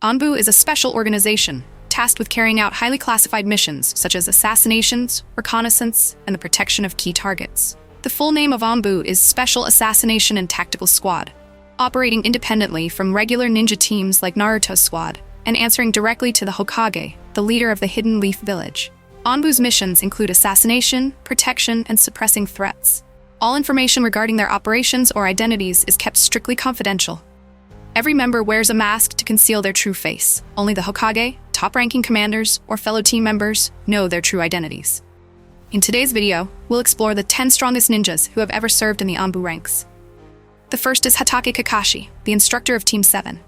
Anbu is a special organization tasked with carrying out highly classified missions such as assassinations, reconnaissance, and the protection of key targets. The full name of Anbu is Special Assassination and Tactical Squad, operating independently from regular ninja teams like Naruto Squad, and answering directly to the Hokage, the leader of the Hidden Leaf Village. Anbu's missions include assassination, protection, and suppressing threats. All information regarding their operations or identities is kept strictly confidential. Every member wears a mask to conceal their true face. Only the Hokage, top-ranking commanders, or fellow team members know their true identities. In today's video, we'll explore the 10 strongest ninjas who have ever served in the Anbu ranks. The first is Hatake Kakashi, the instructor of Team 7.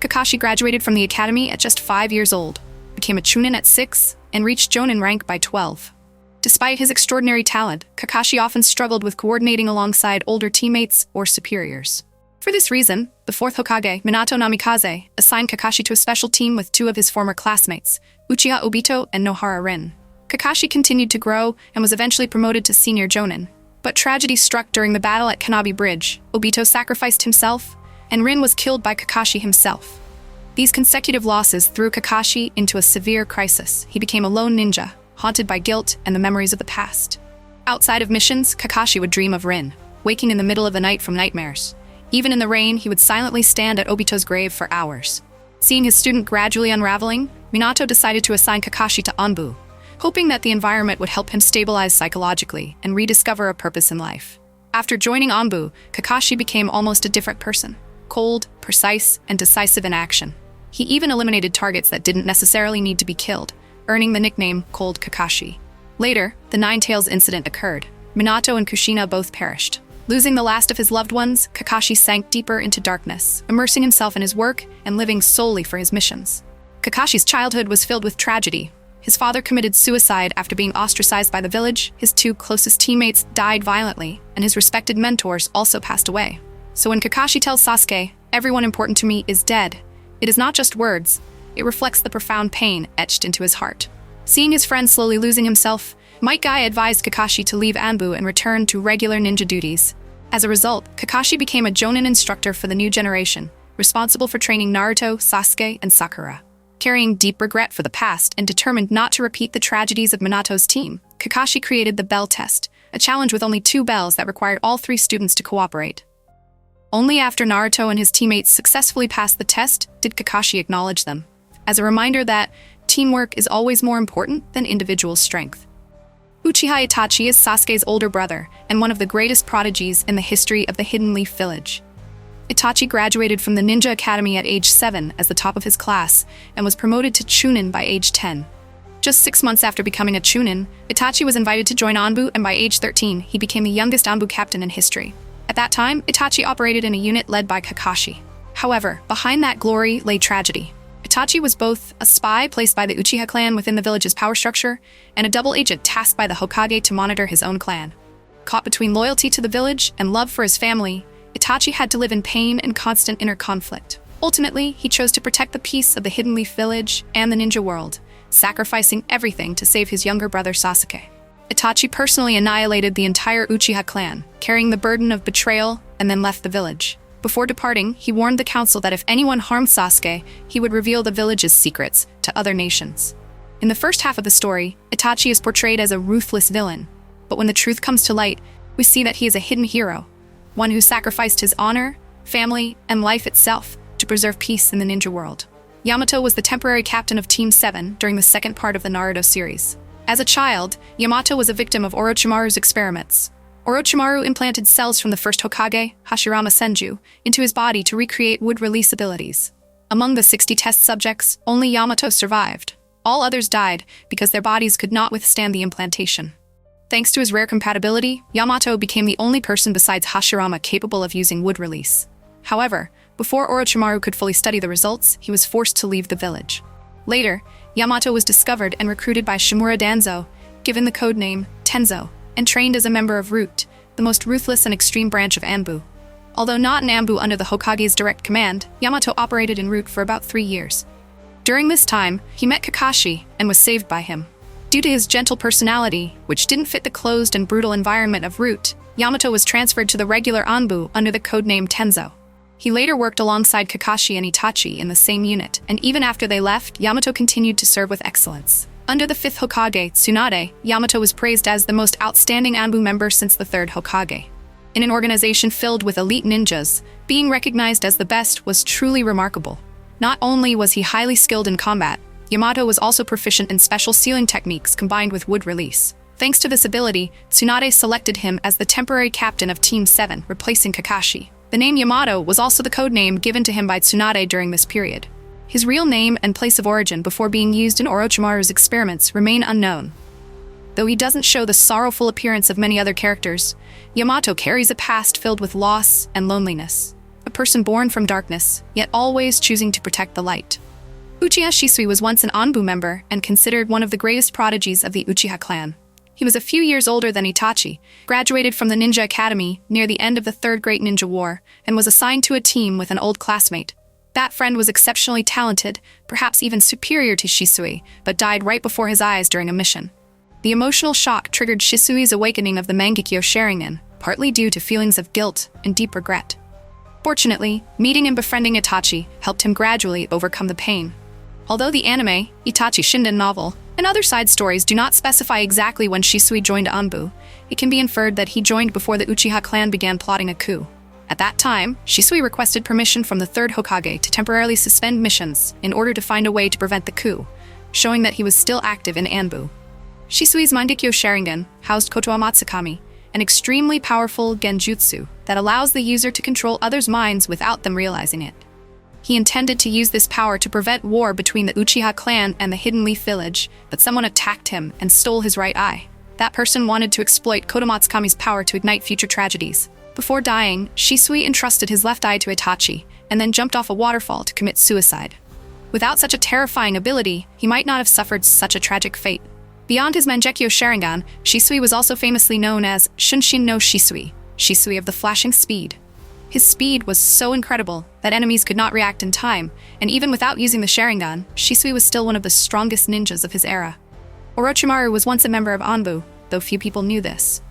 Kakashi graduated from the academy at just 5 years old, became a chunin at 6, and reached jonin rank by 12. Despite his extraordinary talent, Kakashi often struggled with coordinating alongside older teammates or superiors. For this reason, the 4th Hokage, Minato Namikaze, assigned Kakashi to a special team with 2 of his former classmates, Uchiha Obito and Nohara Rin. Kakashi continued to grow and was eventually promoted to senior jonin. But tragedy struck during the battle at Kanabi Bridge. Obito sacrificed himself, and Rin was killed by Kakashi himself. These consecutive losses threw Kakashi into a severe crisis. He became a lone ninja, haunted by guilt and the memories of the past. Outside of missions, Kakashi would dream of Rin, waking in the middle of the night from nightmares. Even in the rain, he would silently stand at Obito's grave for hours. Seeing his student gradually unraveling, Minato decided to assign Kakashi to Anbu, hoping that the environment would help him stabilize psychologically and rediscover a purpose in life. After joining Anbu, Kakashi became almost a different person, cold, precise, and decisive in action. He even eliminated targets that didn't necessarily need to be killed, earning the nickname Cold Kakashi. Later, the Nine Tails incident occurred. Minato and Kushina both perished. Losing the last of his loved ones, Kakashi sank deeper into darkness, immersing himself in his work and living solely for his missions. Kakashi's childhood was filled with tragedy. His father committed suicide after being ostracized by the village, his 2 closest teammates died violently, and his respected mentors also passed away. So when Kakashi tells Sasuke, "Everyone important to me is dead," it is not just words, it reflects the profound pain etched into his heart. Seeing his friend slowly losing himself, Might Guy advised Kakashi to leave Anbu and return to regular ninja duties. As a result, Kakashi became a jonin instructor for the new generation, responsible for training Naruto, Sasuke, and Sakura. Carrying deep regret for the past and determined not to repeat the tragedies of Minato's team, Kakashi created the Bell Test, a challenge with only 2 bells that required all 3 students to cooperate. Only after Naruto and his teammates successfully passed the test did Kakashi acknowledge them, as a reminder that teamwork is always more important than individual strength. Uchiha Itachi is Sasuke's older brother and one of the greatest prodigies in the history of the Hidden Leaf Village. Itachi graduated from the Ninja Academy at age 7 as the top of his class and was promoted to Chunin by age 10. Just 6 months after becoming a Chunin, Itachi was invited to join Anbu, and by age 13, he became the youngest Anbu captain in history. At that time, Itachi operated in a unit led by Kakashi. However, behind that glory lay tragedy. Itachi was both a spy placed by the Uchiha clan within the village's power structure and a double agent tasked by the Hokage to monitor his own clan. Caught between loyalty to the village and love for his family, Itachi had to live in pain and constant inner conflict. Ultimately, he chose to protect the peace of the Hidden Leaf Village and the ninja world, sacrificing everything to save his younger brother Sasuke. Itachi personally annihilated the entire Uchiha clan, carrying the burden of betrayal, and then left the village. Before departing, he warned the council that if anyone harmed Sasuke, he would reveal the village's secrets to other nations. In the first half of the story, Itachi is portrayed as a ruthless villain, but when the truth comes to light, we see that he is a hidden hero, one who sacrificed his honor, family, and life itself to preserve peace in the ninja world. Yamato was the temporary captain of Team 7 during the second part of the Naruto series. As a child, Yamato was a victim of Orochimaru's experiments. Orochimaru implanted cells from the first Hokage, Hashirama Senju, into his body to recreate wood release abilities. Among the 60 test subjects, only Yamato survived. All others died because their bodies could not withstand the implantation. Thanks to his rare compatibility, Yamato became the only person besides Hashirama capable of using wood release. However, before Orochimaru could fully study the results, he was forced to leave the village. Later, Yamato was discovered and recruited by Shimura Danzo, given the codename Tenzo, and trained as a member of Root, the most ruthless and extreme branch of Anbu. Although not in Anbu under the Hokage's direct command, Yamato operated in Root for about 3 years. During this time, he met Kakashi and was saved by him. Due to his gentle personality, which didn't fit the closed and brutal environment of Root, Yamato was transferred to the regular Anbu under the codename Tenzo. He later worked alongside Kakashi and Itachi in the same unit, and even after they left, Yamato continued to serve with excellence. Under the 5th Hokage, Tsunade, Yamato was praised as the most outstanding Anbu member since the 3rd Hokage. In an organization filled with elite ninjas, being recognized as the best was truly remarkable. Not only was he highly skilled in combat, Yamato was also proficient in special sealing techniques combined with wood release. Thanks to this ability, Tsunade selected him as the temporary captain of Team 7, replacing Kakashi. The name Yamato was also the code name given to him by Tsunade during this period. His real name and place of origin before being used in Orochimaru's experiments remain unknown. Though he doesn't show the sorrowful appearance of many other characters, Yamato carries a past filled with loss and loneliness. A person born from darkness, yet always choosing to protect the light. Uchiha Shisui was once an Anbu member and considered one of the greatest prodigies of the Uchiha clan. He was a few years older than Itachi, graduated from the Ninja Academy near the end of the Third Great Ninja War, and was assigned to a team with an old classmate. That friend was exceptionally talented, perhaps even superior to Shisui, but died right before his eyes during a mission. The emotional shock triggered Shisui's awakening of the Mangekyo Sharingan, partly due to feelings of guilt and deep regret. Fortunately, meeting and befriending Itachi helped him gradually overcome the pain. Although the anime, Itachi Shinden novel, and other side stories do not specify exactly when Shisui joined Anbu, it can be inferred that he joined before the Uchiha clan began plotting a coup. At that time, Shisui requested permission from the 3rd Hokage to temporarily suspend missions in order to find a way to prevent the coup, showing that he was still active in Anbu. Shisui's Mangekyo Sharingan housed Koto Amatsukami, an extremely powerful genjutsu that allows the user to control others' minds without them realizing it. He intended to use this power to prevent war between the Uchiha clan and the Hidden Leaf Village, but someone attacked him and stole his right eye. That person wanted to exploit Koto Amatsukami's power to ignite future tragedies. Before dying, Shisui entrusted his left eye to Itachi, and then jumped off a waterfall to commit suicide. Without such a terrifying ability, he might not have suffered such a tragic fate. Beyond his Mangekyo Sharingan, Shisui was also famously known as Shunshin no Shisui, Shisui of the flashing speed. His speed was so incredible that enemies could not react in time, and even without using the Sharingan, Shisui was still one of the strongest ninjas of his era. Orochimaru was once a member of Anbu, though few people knew this.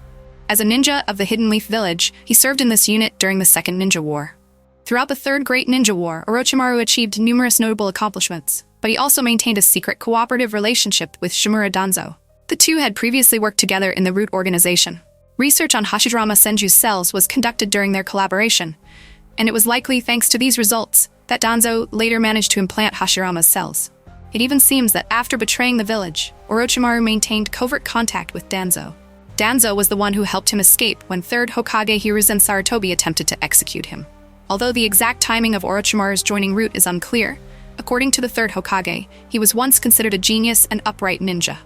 As a ninja of the Hidden Leaf Village, he served in this unit during the Second Ninja War. Throughout the Third Great Ninja War, Orochimaru achieved numerous notable accomplishments, but he also maintained a secret cooperative relationship with Shimura Danzo. The two had previously worked together in the Root organization. Research on Hashirama Senju's cells was conducted during their collaboration, and it was likely thanks to these results that Danzo later managed to implant Hashirama's cells. It even seems that after betraying the village, Orochimaru maintained covert contact with Danzo. Danzo was the one who helped him escape when 3rd Hokage Hiruzen Sarutobi attempted to execute him. Although the exact timing of Orochimaru's joining Root is unclear, according to the 3rd Hokage, he was once considered a genius and upright ninja.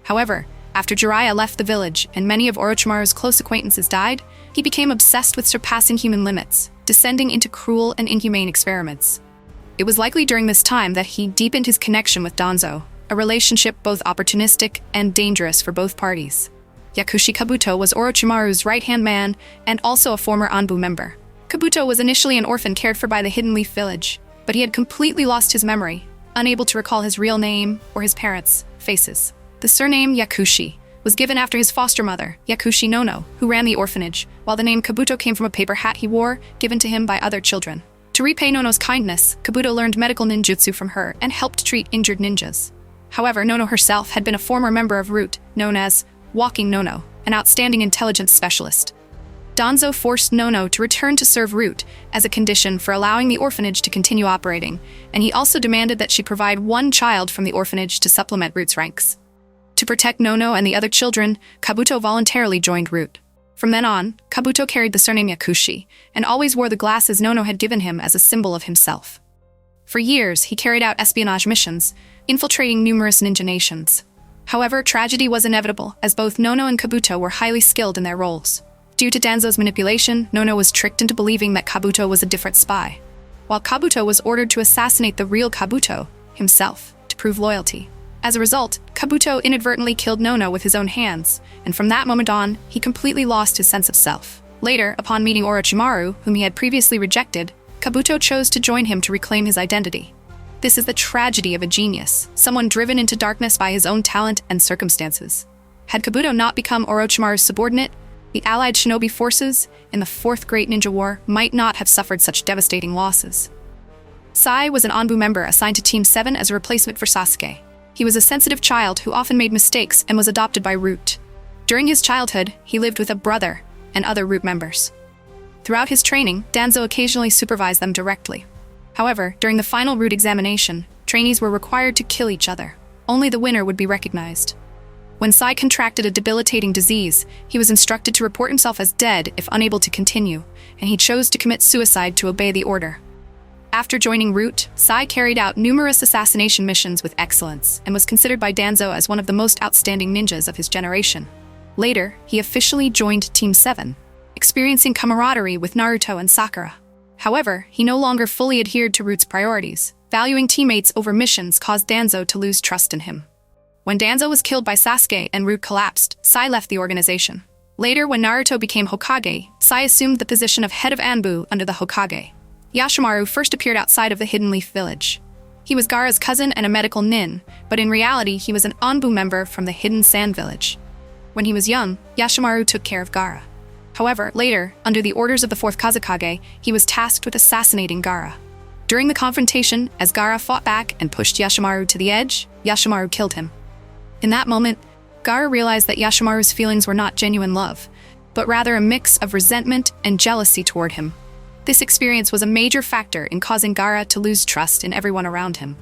However, after Jiraiya left the village and many of Orochimaru's close acquaintances died, he became obsessed with surpassing human limits, descending into cruel and inhumane experiments. It was likely during this time that he deepened his connection with Danzo, a relationship both opportunistic and dangerous for both parties. Yakushi Kabuto was Orochimaru's right-hand man and also a former Anbu member. Kabuto was initially an orphan cared for by the Hidden Leaf Village, but he had completely lost his memory, unable to recall his real name or his parents' faces. The surname Yakushi was given after his foster mother, Yakushi Nono, who ran the orphanage, while the name Kabuto came from a paper hat he wore, given to him by other children. To repay Nono's kindness, Kabuto learned medical ninjutsu from her and helped treat injured ninjas. However, Nono herself had been a former member of Root, known as Walking Nono, an outstanding intelligence specialist. Danzo forced Nono to return to serve Root as a condition for allowing the orphanage to continue operating, and he also demanded that she provide one child from the orphanage to supplement Root's ranks. To protect Nono and the other children, Kabuto voluntarily joined Root. From then on, Kabuto carried the surname Yakushi, and always wore the glasses Nono had given him as a symbol of himself. For years, he carried out espionage missions, infiltrating numerous ninja nations. However, tragedy was inevitable, as both Nono and Kabuto were highly skilled in their roles. Due to Danzo's manipulation, Nono was tricked into believing that Kabuto was a different spy, while Kabuto was ordered to assassinate the real Kabuto himself to prove loyalty. As a result, Kabuto inadvertently killed Nono with his own hands, and from that moment on, he completely lost his sense of self. Later, upon meeting Orochimaru, whom he had previously rejected, Kabuto chose to join him to reclaim his identity. This is the tragedy of a genius, someone driven into darkness by his own talent and circumstances. Had Kabuto not become Orochimaru's subordinate, The allied shinobi forces in the Fourth Great Ninja War might not have suffered such devastating losses. Sai was an Anbu member assigned to Team 7 as a replacement for Sasuke. He was a sensitive child who often made mistakes and was adopted by Root. During his childhood, he lived with a brother and other Root members. Throughout his training, Danzo occasionally supervised them directly. However, during the final Root examination, trainees were required to kill each other. Only the winner would be recognized. When Sai contracted a debilitating disease, he was instructed to report himself as dead if unable to continue, and he chose to commit suicide to obey the order. After joining Root, Sai carried out numerous assassination missions with excellence and was considered by Danzo as one of the most outstanding ninjas of his generation. Later, he officially joined Team 7, experiencing camaraderie with Naruto and Sakura. However, he no longer fully adhered to Root's priorities. Valuing teammates over missions caused Danzo to lose trust in him. When Danzo was killed by Sasuke and Root collapsed, Sai left the organization. Later, when Naruto became Hokage, Sai assumed the position of head of Anbu under the Hokage. Yashamaru first appeared outside of the Hidden Leaf Village. He was Gaara's cousin and a medical nin, but in reality he was an Anbu member from the Hidden Sand Village. When he was young, Yashamaru took care of Gaara. However, later, under the orders of the Fourth Kazekage, he was tasked with assassinating Gaara. During the confrontation, as Gaara fought back and pushed Yashamaru to the edge, Yashamaru killed him. In that moment, Gaara realized that Yashamaru's feelings were not genuine love, but rather a mix of resentment and jealousy toward him. This experience was a major factor in causing Gaara to lose trust in everyone around him.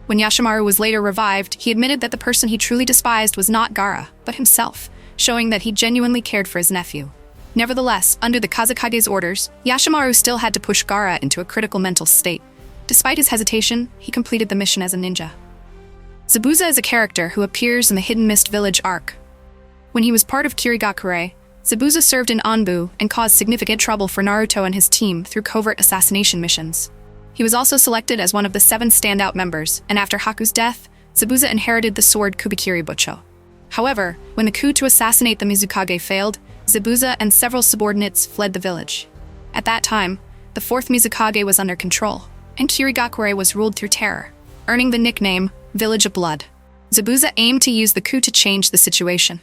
When Yashamaru was later revived, he admitted that the person he truly despised was not Gaara, but himself, showing that he genuinely cared for his nephew. Nevertheless, under the Kazekage's orders, Yashamaru still had to push Gaara into a critical mental state. Despite his hesitation, he completed the mission as a ninja. Zabuza is a character who appears in the Hidden Mist Village arc. When he was part of Kirigakure, Zabuza served in Anbu and caused significant trouble for Naruto and his team through covert assassination missions. He was also selected as one of the 7 standout members, and after Haku's death, Zabuza inherited the sword Kubikiri Bucho. However, when the coup to assassinate the Mizukage failed, Zabuza and several subordinates fled the village. At that time, the 4th Mizukage was under control, and Kirigakure was ruled through terror, earning the nickname Village of Blood. Zabuza aimed to use the coup to change the situation.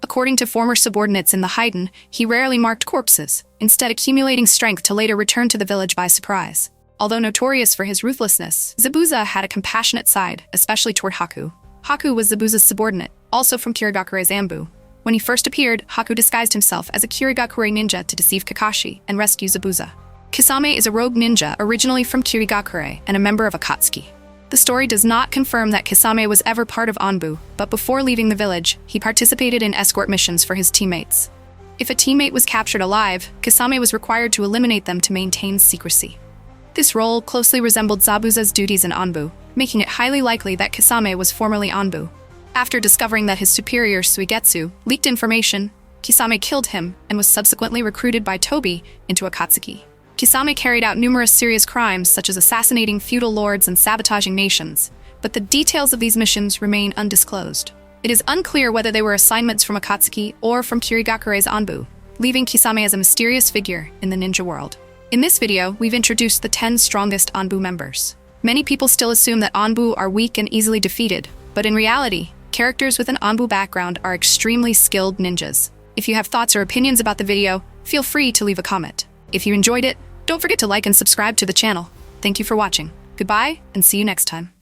According to former subordinates in the Hiden, he rarely marked corpses, instead accumulating strength to later return to the village by surprise. Although notorious for his ruthlessness, Zabuza had a compassionate side, especially toward Haku. Haku was Zabuza's subordinate, also from Kirigakure's Anbu. When he first appeared, Haku disguised himself as a Kirigakure ninja to deceive Kakashi and rescue Zabuza. Kisame is a rogue ninja originally from Kirigakure and a member of Akatsuki. The story does not confirm that Kisame was ever part of Anbu, but before leaving the village, he participated in escort missions for his teammates. If a teammate was captured alive, Kisame was required to eliminate them to maintain secrecy. This role closely resembled Zabuza's duties in Anbu, making it highly likely that Kisame was formerly Anbu. After discovering that his superior Suigetsu leaked information, Kisame killed him and was subsequently recruited by Tobi into Akatsuki. Kisame carried out numerous serious crimes such as assassinating feudal lords and sabotaging nations, but the details of these missions remain undisclosed. It is unclear whether they were assignments from Akatsuki or from Kirigakure's Anbu, leaving Kisame as a mysterious figure in the ninja world. In this video, we've introduced the 10 strongest Anbu members. Many people still assume that Anbu are weak and easily defeated, but in reality, characters with an Anbu background are extremely skilled ninjas. If you have thoughts or opinions about the video, feel free to leave a comment. If you enjoyed it, don't forget to like and subscribe to the channel. Thank you for watching. Goodbye, and see you next time.